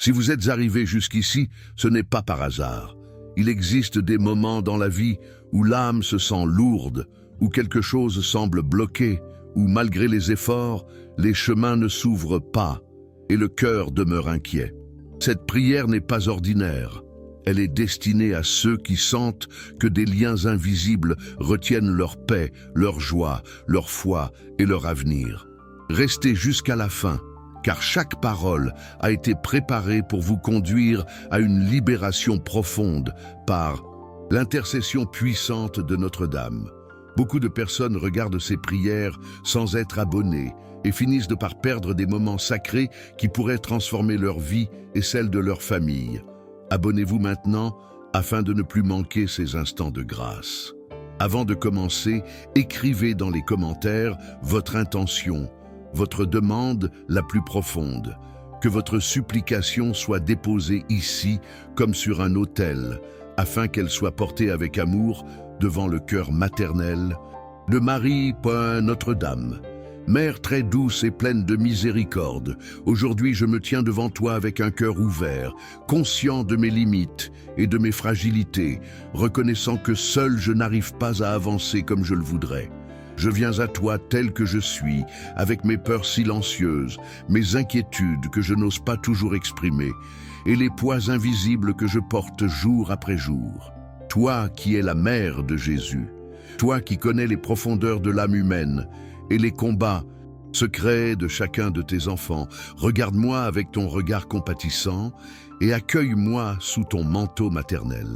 Si vous êtes arrivé jusqu'ici, ce n'est pas par hasard. Il existe des moments dans la vie où l'âme se sent lourde, où quelque chose semble bloqué, où malgré les efforts, les chemins ne s'ouvrent pas et le cœur demeure inquiet. Cette prière n'est pas ordinaire. Elle est destinée à ceux qui sentent que des liens invisibles retiennent leur paix, leur joie, leur foi et leur avenir. Restez jusqu'à la fin, car chaque parole a été préparée pour vous conduire à une libération profonde par l'intercession puissante de Notre-Dame. Beaucoup de personnes regardent ces prières sans être abonnées et finissent par perdre des moments sacrés qui pourraient transformer leur vie et celle de leur famille. Abonnez-vous maintenant afin de ne plus manquer ces instants de grâce. Avant de commencer, écrivez dans les commentaires votre intention, votre demande la plus profonde. Que votre supplication soit déposée ici comme sur un autel, afin qu'elle soit portée avec amour devant le cœur maternel de Marie, Notre-Dame. Mère très douce et pleine de miséricorde, aujourd'hui je me tiens devant toi avec un cœur ouvert, conscient de mes limites et de mes fragilités, reconnaissant que seul je n'arrive pas à avancer comme je le voudrais. Je viens à toi tel que je suis, avec mes peurs silencieuses, mes inquiétudes que je n'ose pas toujours exprimer, et les poids invisibles que je porte jour après jour. Toi qui es la mère de Jésus, toi qui connais les profondeurs de l'âme humaine et les combats secrets de chacun de tes enfants, regarde-moi avec ton regard compatissant et accueille-moi sous ton manteau maternel.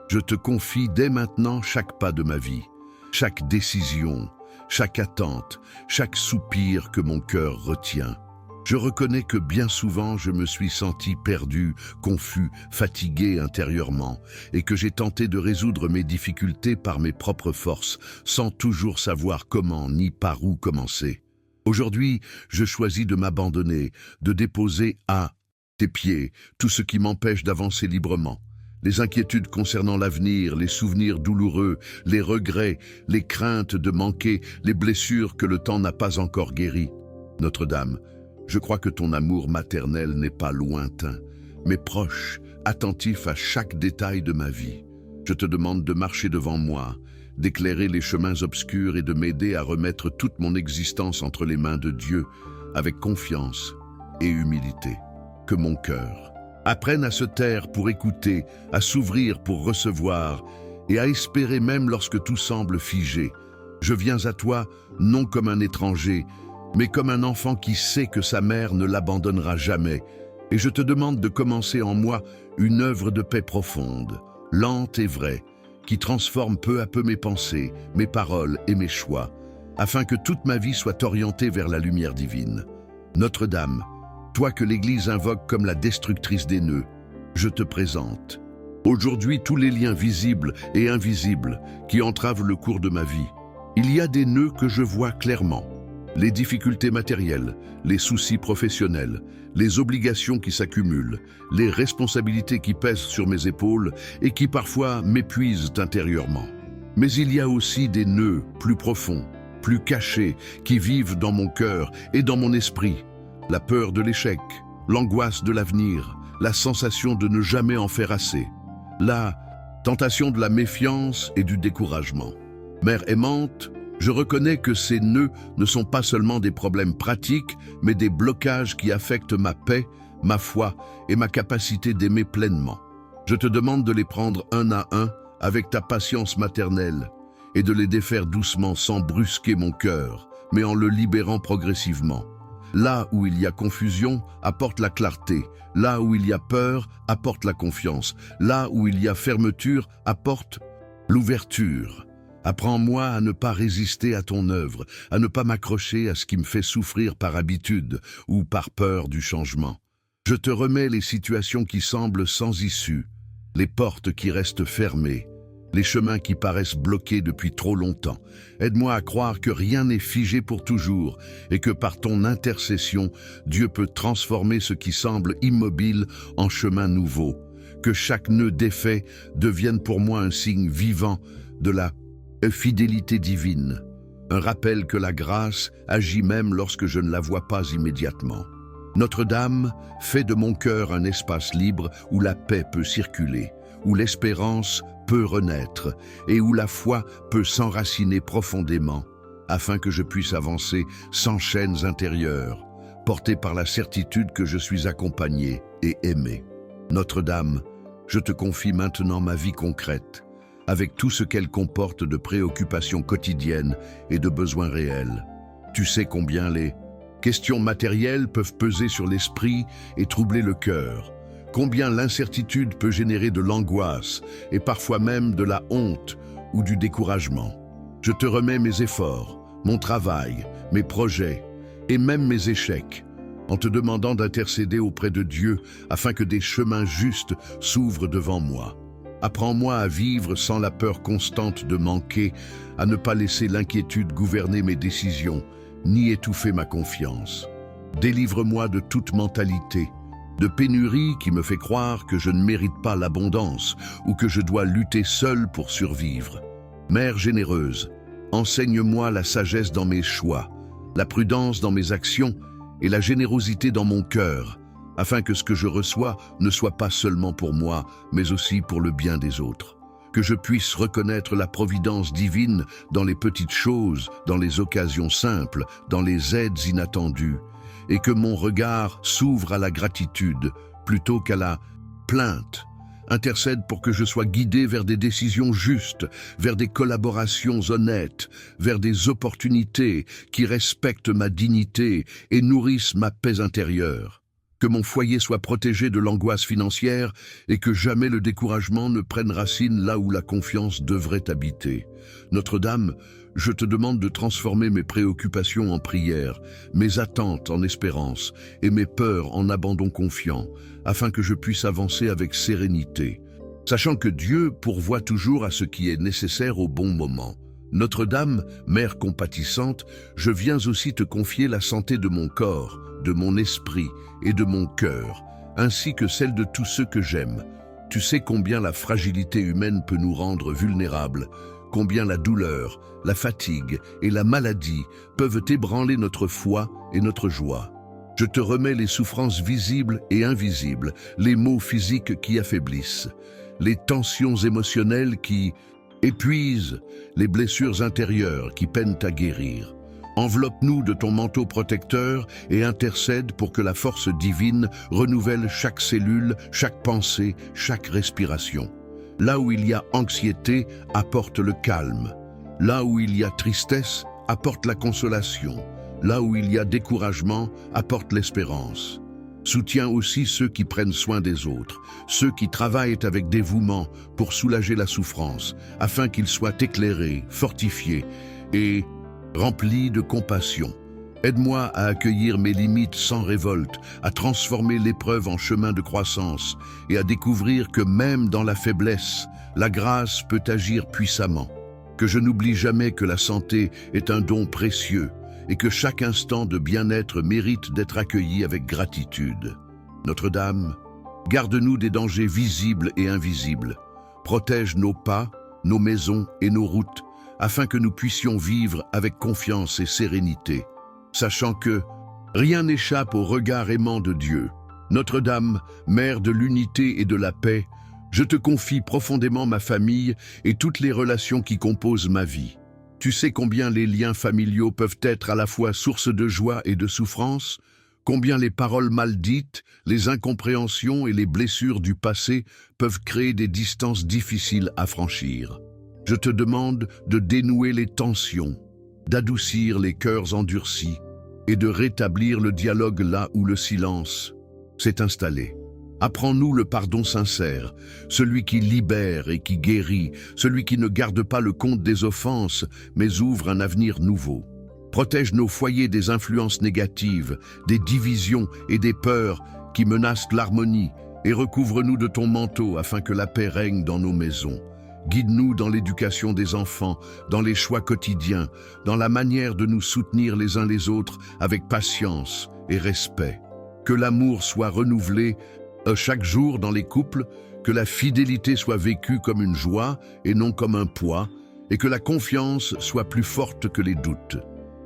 Je te confie dès maintenant chaque pas de ma vie, chaque décision, chaque attente, chaque soupir que mon cœur retient. Je reconnais que bien souvent je me suis senti perdu, confus, fatigué intérieurement et que j'ai tenté de résoudre mes difficultés par mes propres forces sans toujours savoir comment ni par où commencer. Aujourd'hui, je choisis de m'abandonner, de déposer à tes pieds tout ce qui m'empêche d'avancer librement. Les inquiétudes concernant l'avenir, les souvenirs douloureux, les regrets, les craintes de manquer, les blessures que le temps n'a pas encore guéries. Notre-Dame, je crois que ton amour maternel n'est pas lointain, mais proche, attentif à chaque détail de ma vie. Je te demande de marcher devant moi, d'éclairer les chemins obscurs et de m'aider à remettre toute mon existence entre les mains de Dieu, avec confiance et humilité. Que mon cœur apprenne à se taire pour écouter, à s'ouvrir pour recevoir et à espérer même lorsque tout semble figé. Je viens à toi non comme un étranger, mais comme un enfant qui sait que sa mère ne l'abandonnera jamais. Et je te demande de commencer en moi une œuvre de paix profonde, lente et vraie, qui transforme peu à peu mes pensées, mes paroles et mes choix, afin que toute ma vie soit orientée vers la lumière divine. Notre-Dame, toi que l'Église invoque comme la destructrice des nœuds, je te présente aujourd'hui tous les liens visibles et invisibles qui entravent le cours de ma vie. Il y a des nœuds que je vois clairement. Les difficultés matérielles, les soucis professionnels, les obligations qui s'accumulent, les responsabilités qui pèsent sur mes épaules et qui parfois m'épuisent intérieurement. Mais il y a aussi des nœuds plus profonds, plus cachés, qui vivent dans mon cœur et dans mon esprit. La peur de l'échec, l'angoisse de l'avenir, la sensation de ne jamais en faire assez, la tentation de la méfiance et du découragement. Mère aimante, je reconnais que ces nœuds ne sont pas seulement des problèmes pratiques, mais des blocages qui affectent ma paix, ma foi et ma capacité d'aimer pleinement. Je te demande de les prendre un à un avec ta patience maternelle et de les défaire doucement sans brusquer mon cœur, mais en le libérant progressivement. Là où il y a confusion, apporte la clarté. Là où il y a peur, apporte la confiance. Là où il y a fermeture, apporte l'ouverture. Apprends-moi à ne pas résister à ton œuvre, à ne pas m'accrocher à ce qui me fait souffrir par habitude ou par peur du changement. Je te remets les situations qui semblent sans issue, les portes qui restent fermées, les chemins qui paraissent bloqués depuis trop longtemps. Aide-moi à croire que rien n'est figé pour toujours et que par ton intercession, Dieu peut transformer ce qui semble immobile en chemin nouveau. Que chaque nœud défait devienne pour moi un signe vivant de la fidélité divine, un rappel que la grâce agit même lorsque je ne la vois pas immédiatement. Notre-Dame fait de mon cœur un espace libre où la paix peut circuler, où l'espérance peut renaître et où la foi peut s'enraciner profondément, afin que je puisse avancer sans chaînes intérieures, porté par la certitude que je suis accompagné et aimé. Notre-Dame, je te confie maintenant ma vie concrète, avec tout ce qu'elle comporte de préoccupations quotidiennes et de besoins réels. Tu sais combien les questions matérielles peuvent peser sur l'esprit et troubler le cœur, combien l'incertitude peut générer de l'angoisse et parfois même de la honte ou du découragement. Je te remets mes efforts, mon travail, mes projets et même mes échecs, en te demandant d'intercéder auprès de Dieu afin que des chemins justes s'ouvrent devant moi. Apprends-moi à vivre sans la peur constante de manquer, à ne pas laisser l'inquiétude gouverner mes décisions, ni étouffer ma confiance. Délivre-moi de toute mentalité, de pénurie qui me fait croire que je ne mérite pas l'abondance ou que je dois lutter seul pour survivre. Mère généreuse, enseigne-moi la sagesse dans mes choix, la prudence dans mes actions et la générosité dans mon cœur, afin que ce que je reçois ne soit pas seulement pour moi, mais aussi pour le bien des autres. Que je puisse reconnaître la providence divine dans les petites choses, dans les occasions simples, dans les aides inattendues, et que mon regard s'ouvre à la gratitude plutôt qu'à la plainte. Intercède pour que je sois guidé vers des décisions justes, vers des collaborations honnêtes, vers des opportunités qui respectent ma dignité et nourrissent ma paix intérieure. Que mon foyer soit protégé de l'angoisse financière et que jamais le découragement ne prenne racine là où la confiance devrait habiter. Notre-Dame, je te demande de transformer mes préoccupations en prières, mes attentes en espérance et mes peurs en abandon confiant, afin que je puisse avancer avec sérénité, sachant que Dieu pourvoit toujours à ce qui est nécessaire au bon moment. Notre-Dame, Mère compatissante, je viens aussi te confier la santé de mon corps, de mon esprit et de mon cœur, ainsi que celle de tous ceux que j'aime. Tu sais combien la fragilité humaine peut nous rendre vulnérables, combien la douleur, la fatigue et la maladie peuvent ébranler notre foi et notre joie. Je te remets les souffrances visibles et invisibles, les maux physiques qui affaiblissent, les tensions émotionnelles qui épuisent, les blessures intérieures qui peinent à guérir. Enveloppe-nous de ton manteau protecteur et intercède pour que la force divine renouvelle chaque cellule, chaque pensée, chaque respiration. Là où il y a anxiété, apporte le calme. Là où il y a tristesse, apporte la consolation. Là où il y a découragement, apporte l'espérance. Soutiens aussi ceux qui prennent soin des autres, ceux qui travaillent avec dévouement pour soulager la souffrance, afin qu'ils soient éclairés, fortifiés et remplis de compassion. Aide-moi à accueillir mes limites sans révolte, à transformer l'épreuve en chemin de croissance et à découvrir que même dans la faiblesse, la grâce peut agir puissamment. Que je n'oublie jamais que la santé est un don précieux et que chaque instant de bien-être mérite d'être accueilli avec gratitude. Notre-Dame, garde-nous des dangers visibles et invisibles. Protège nos pas, nos maisons et nos routes, afin que nous puissions vivre avec confiance et sérénité, sachant que rien n'échappe au regard aimant de Dieu. Notre-Dame, Mère de l'unité et de la paix, je te confie profondément ma famille et toutes les relations qui composent ma vie. Tu sais combien les liens familiaux peuvent être à la fois source de joie et de souffrance, combien les paroles mal dites, les incompréhensions et les blessures du passé peuvent créer des distances difficiles à franchir. Je te demande de dénouer les tensions, d'adoucir les cœurs endurcis et de rétablir le dialogue là où le silence s'est installé. Apprends-nous le pardon sincère, celui qui libère et qui guérit, celui qui ne garde pas le compte des offenses, mais ouvre un avenir nouveau. Protège nos foyers des influences négatives, des divisions et des peurs qui menacent l'harmonie, et recouvre-nous de ton manteau afin que la paix règne dans nos maisons. Guide-nous dans l'éducation des enfants, dans les choix quotidiens, dans la manière de nous soutenir les uns les autres avec patience et respect. Que l'amour soit renouvelé chaque jour dans les couples, que la fidélité soit vécue comme une joie et non comme un poids, et que la confiance soit plus forte que les doutes.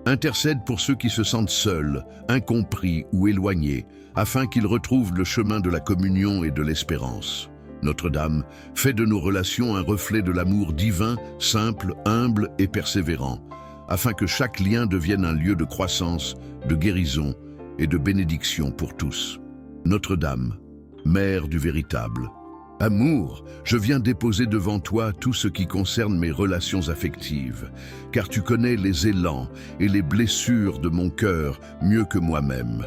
Intercède pour ceux qui se sentent seuls, incompris ou éloignés, afin qu'ils retrouvent le chemin de la communion et de l'espérance. Notre-Dame, fais de nos relations un reflet de l'amour divin, simple, humble et persévérant, afin que chaque lien devienne un lieu de croissance, de guérison et de bénédiction pour tous. Notre-Dame, Mère du véritable amour, je viens déposer devant toi tout ce qui concerne mes relations affectives, car tu connais les élans et les blessures de mon cœur mieux que moi-même.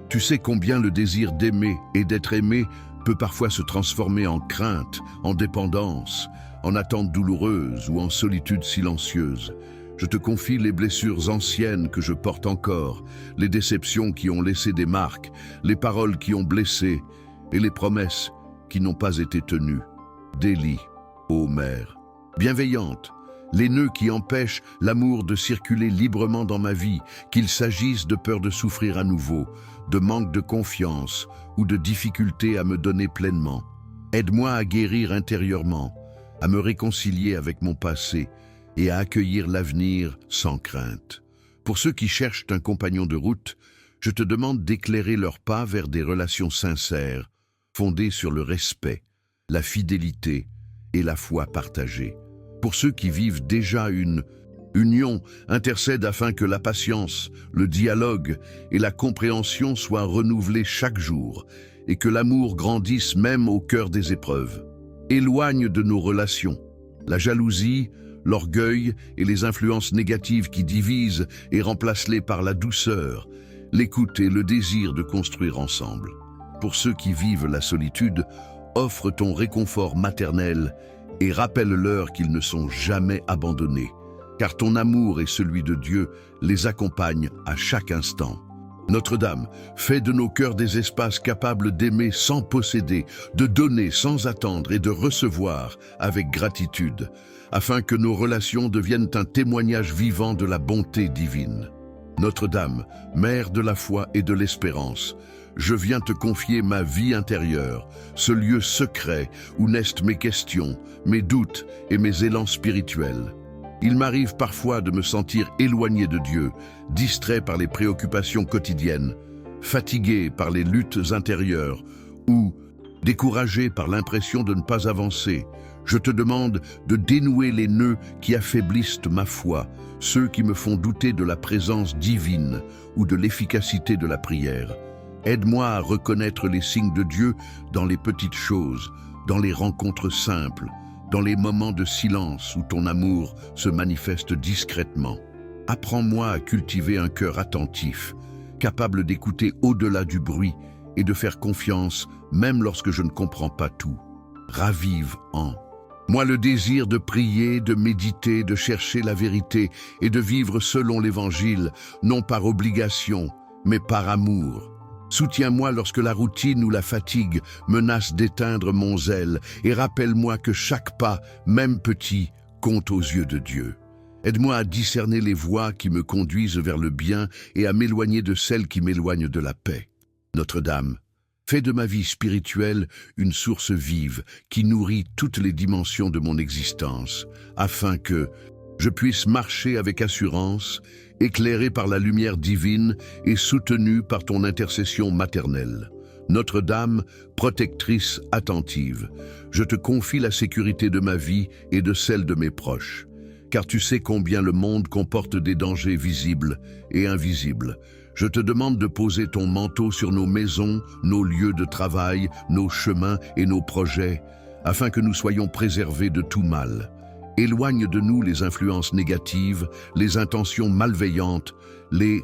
Tu sais combien le désir d'aimer et d'être aimé peut parfois se transformer en crainte, en dépendance, en attente douloureuse ou en solitude silencieuse. Je te confie les blessures anciennes que je porte encore, les déceptions qui ont laissé des marques, les paroles qui ont blessé et les promesses qui n'ont pas été tenues. Délie, ô Mère, bienveillante, les nœuds qui empêchent l'amour de circuler librement dans ma vie, qu'il s'agisse de peur de souffrir à nouveau, de manque de confiance ou de difficulté à me donner pleinement. Aide-moi à guérir intérieurement, à me réconcilier avec mon passé et à accueillir l'avenir sans crainte. Pour ceux qui cherchent un compagnon de route, je te demande d'éclairer leurs pas vers des relations sincères, fondées sur le respect, la fidélité et la foi partagée. Pour ceux qui vivent déjà une union, intercède afin que la patience, le dialogue et la compréhension soient renouvelés chaque jour et que l'amour grandisse même au cœur des épreuves. Éloigne de nos relations la jalousie, l'orgueil et les influences négatives qui divisent et remplace-les par la douceur, l'écoute et le désir de construire ensemble. Pour ceux qui vivent la solitude, offre ton réconfort maternel et rappelle-leur qu'ils ne sont jamais abandonnés, car ton amour et celui de Dieu les accompagnent à chaque instant. Notre-Dame, fais de nos cœurs des espaces capables d'aimer sans posséder, de donner sans attendre et de recevoir avec gratitude, afin que nos relations deviennent un témoignage vivant de la bonté divine. Notre-Dame, Mère de la foi et de l'espérance, je viens te confier ma vie intérieure, ce lieu secret où naissent mes questions, mes doutes et mes élans spirituels. Il m'arrive parfois de me sentir éloigné de Dieu, distrait par les préoccupations quotidiennes, fatigué par les luttes intérieures ou découragé par l'impression de ne pas avancer. Je te demande de dénouer les nœuds qui affaiblissent ma foi, ceux qui me font douter de la présence divine ou de l'efficacité de la prière. Aide-moi à reconnaître les signes de Dieu dans les petites choses, dans les rencontres simples, dans les moments de silence où ton amour se manifeste discrètement. Apprends-moi à cultiver un cœur attentif, capable d'écouter au-delà du bruit et de faire confiance même lorsque je ne comprends pas tout. Ravive en moi le désir de prier, de méditer, de chercher la vérité et de vivre selon l'Évangile, non par obligation, mais par amour. Soutiens-moi lorsque la routine ou la fatigue menace d'éteindre mon zèle et rappelle-moi que chaque pas, même petit, compte aux yeux de Dieu. Aide-moi à discerner les voies qui me conduisent vers le bien et à m'éloigner de celles qui m'éloignent de la paix. Notre-Dame, fais de ma vie spirituelle une source vive qui nourrit toutes les dimensions de mon existence, afin que je puisse marcher avec assurance, éclairé par la lumière divine et soutenu par ton intercession maternelle. Notre-Dame, protectrice attentive, je te confie la sécurité de ma vie et de celle de mes proches, car tu sais combien le monde comporte des dangers visibles et invisibles. Je te demande de poser ton manteau sur nos maisons, nos lieux de travail, nos chemins et nos projets, afin que nous soyons préservés de tout mal. Éloigne de nous les influences négatives, les intentions malveillantes, les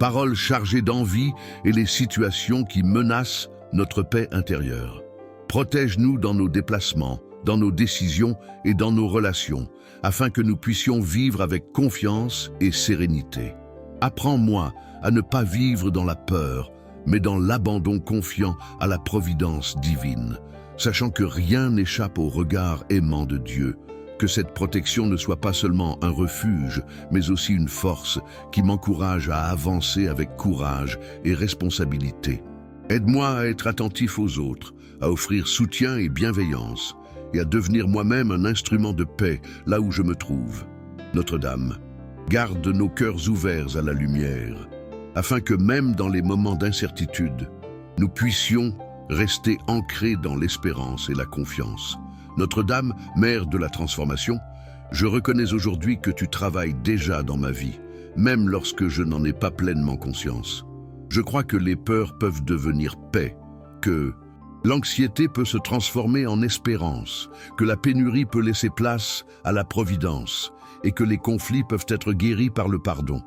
paroles chargées d'envie et les situations qui menacent notre paix intérieure. Protège-nous dans nos déplacements, dans nos décisions et dans nos relations, afin que nous puissions vivre avec confiance et sérénité. Apprends-moi à ne pas vivre dans la peur, mais dans l'abandon confiant à la providence divine, sachant que rien n'échappe au regard aimant de Dieu. Que cette protection ne soit pas seulement un refuge, mais aussi une force qui m'encourage à avancer avec courage et responsabilité. Aide-moi à être attentif aux autres, à offrir soutien et bienveillance, et à devenir moi-même un instrument de paix là où je me trouve. Notre-Dame, garde nos cœurs ouverts à la lumière, afin que même dans les moments d'incertitude, nous puissions rester ancrés dans l'espérance et la confiance. Notre-Dame, Mère de la Transformation, je reconnais aujourd'hui que tu travailles déjà dans ma vie, même lorsque je n'en ai pas pleinement conscience. Je crois que les peurs peuvent devenir paix, que l'anxiété peut se transformer en espérance, que la pénurie peut laisser place à la providence et que les conflits peuvent être guéris par le pardon.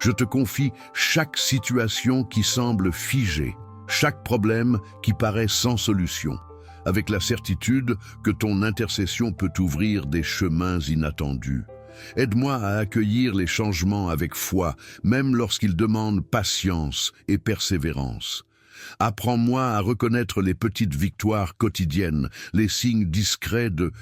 Je te confie chaque situation qui semble figée, chaque problème qui paraît sans solution, avec la certitude que ton intercession peut ouvrir des chemins inattendus. Aide-moi à accueillir les changements avec foi, même lorsqu'ils demandent patience et persévérance. Apprends-moi à reconnaître les petites victoires quotidiennes, les signes discrets de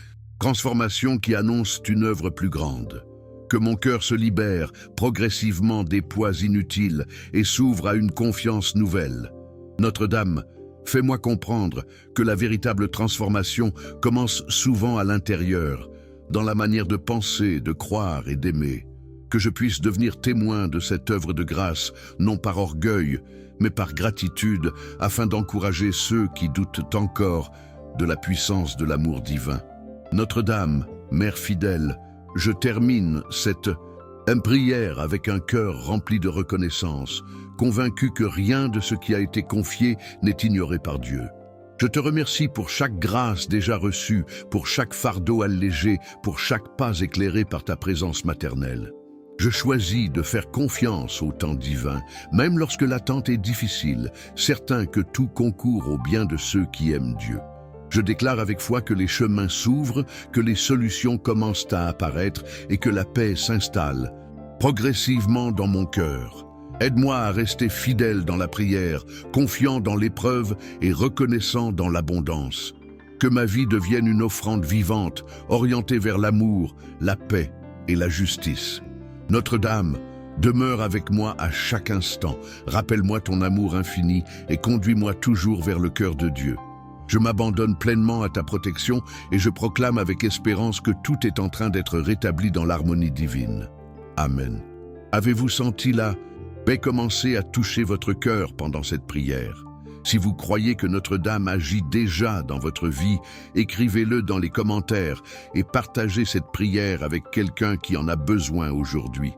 transformation qui annoncent une œuvre plus grande. Que mon cœur se libère progressivement des poids inutiles et s'ouvre à une confiance nouvelle. Notre-Dame, fais-moi comprendre que la véritable transformation commence souvent à l'intérieur, dans la manière de penser, de croire et d'aimer. Que je puisse devenir témoin de cette œuvre de grâce, non par orgueil, mais par gratitude, afin d'encourager ceux qui doutent encore de la puissance de l'amour divin. Notre-Dame, Mère fidèle, je termine cette prière avec un cœur rempli de reconnaissance, convaincu que rien de ce qui a été confié n'est ignoré par Dieu. Je te remercie pour chaque grâce déjà reçue, pour chaque fardeau allégé, pour chaque pas éclairé par ta présence maternelle. Je choisis de faire confiance au temps divin, même lorsque l'attente est difficile, certain que tout concourt au bien de ceux qui aiment Dieu. Je déclare avec foi que les chemins s'ouvrent, que les solutions commencent à apparaître et que la paix s'installe progressivement dans mon cœur. Aide-moi à rester fidèle dans la prière, confiant dans l'épreuve et reconnaissant dans l'abondance. Que ma vie devienne une offrande vivante, orientée vers l'amour, la paix et la justice. Notre-Dame, demeure avec moi à chaque instant. Rappelle-moi ton amour infini et conduis-moi toujours vers le cœur de Dieu. Je m'abandonne pleinement à ta protection et je proclame avec espérance que tout est en train d'être rétabli dans l'harmonie divine. Amen. Avez-vous senti la paix commencer à toucher votre cœur pendant cette prière? Si vous croyez que Notre-Dame agit déjà dans votre vie, écrivez-le dans les commentaires et partagez cette prière avec quelqu'un qui en a besoin aujourd'hui.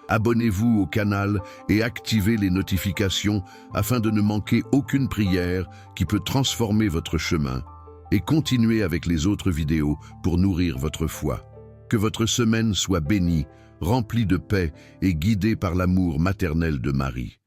Abonnez-vous au canal et activez les notifications afin de ne manquer aucune prière qui peut transformer votre chemin. Et continuez avec les autres vidéos pour nourrir votre foi. Que votre semaine soit bénie, remplie de paix et guidée par l'amour maternel de Marie.